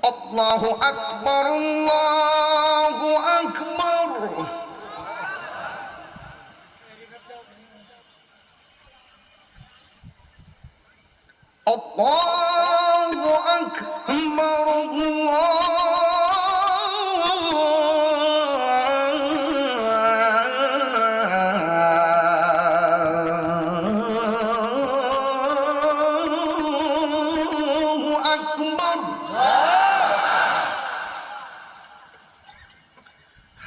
আল্লাহু আকবার, আল্লাহু আকবার। আল্লাহু আকবার, আল্লাহু আকবার।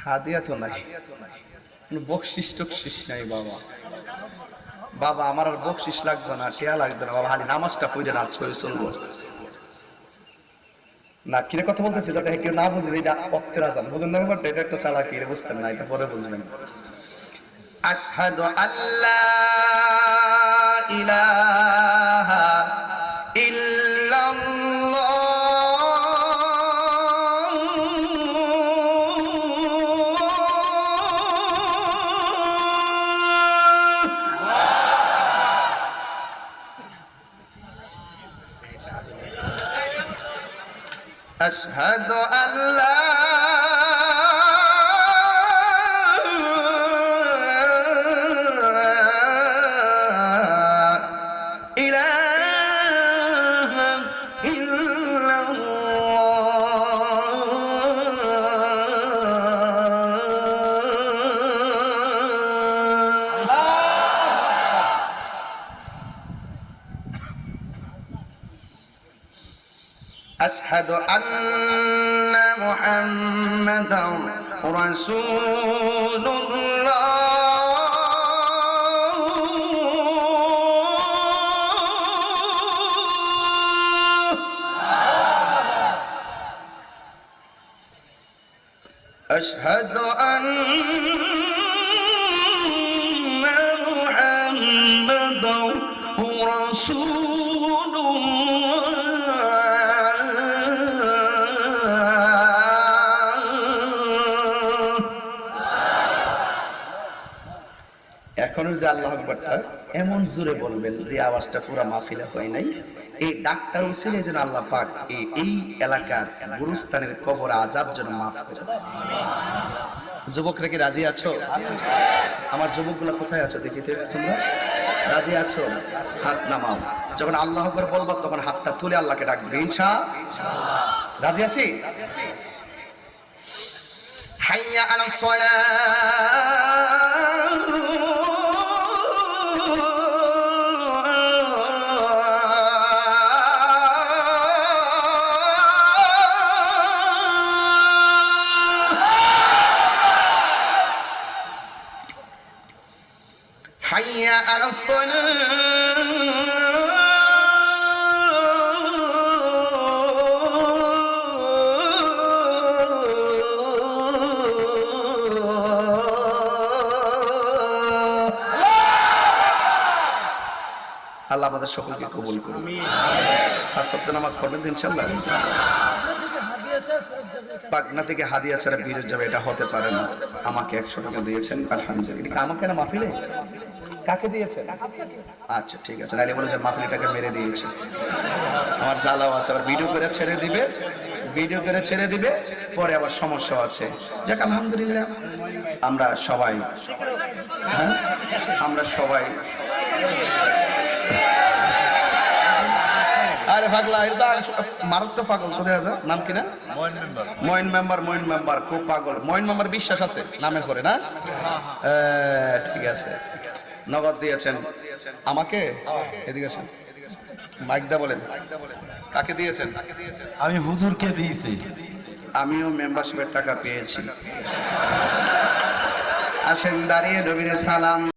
হাদিয়া তো নাই, বকশিস টকশিস নাই বাবা। বাবা আমার আর বকশিস লাগবে না, টিয়া লাগবে না বাবা, খালি নামাজটা পড়ে না ছয় চলবো না। কিরে কথা বলতেছি যাতে কেউ না বুঝে যে এটা ওয়াক্তের আযান, বুঝেন না ব্যাপারটা? এটা একটা চালাকি, এটা বুঝতেন না, এটা পরে বুঝবেন। আশহাদু আল্লা ইলাহা ইল্লাল্লাহ, أشهد أن لا إله إلا أشهد أن محمدا رسول الله. أشهد أن محمدا رسول এখনো যে আল্লাহু আকবারটা এমন জোরে বলবেন যে আওয়াজটা পুরো মাহফিলে হয় নাই। এই ডাক্তার উসিলে যেন আল্লাহ পাক এই এলাকার গুরুস্থানের কবর আযাব যেন মাফ করে দেয়। যুবকরা কি রাজি আছো? আমার যুবকগুলো কোথায় আছো দেখি তো তোমরা, রাজি আছো? হাত নামাও। যখন আল্লাহু আকবার বলবো তখন হাতটা তুলে আল্লাহকে ডাকবে ইনশাআল্লাহ। রাজি আছি? হাইয়া আলাস সালাহ, حي على الصلاة. আল্লাহ আমাদের সকলকে কবুল করুন। পাঁচ ওয়াক্ত নামাজ পড়বেন ইনশাআল্লাহ। পাটনা থেকে হাদিয়া ছাড়া বিরত যাবে এটা হতে পারে না। আমাকে 100 টাকা দিয়েছেন আলহামদুলিল্লাহ। আমাকে না মাহফিলে কাকে দিয়েছেন? আচ্ছা ঠিক আছে, নাইলে বলে যে মাহফিলটাকে মেরে দিয়েছে। আমার জ্বালাও আছে, আবার ভিডিও করে ছেড়ে দিবে, পরে আবার সমস্যা আছে। যাক আলহামদুলিল্লাহ আমরা সবাই আরে পাগলা, এটা মারাত্মক পাগল। কোথায় আছে? নাম কি না? মইন মেম্বার খুব পাগল। মইন মেম্বার বিশ্বাস আছে নামের পরে না? ঠিক আছে। নগদ দিয়েছেন আমাকে? এদিকে আসেন, মাইক দা বলেন কাকে দিয়েছেন? আমি হুজুরকে দিয়েছি। আমিও মেম্বারশিপের টাকা পেয়েছি। আসেন দাঁড়িয়ে নবীর সালাম।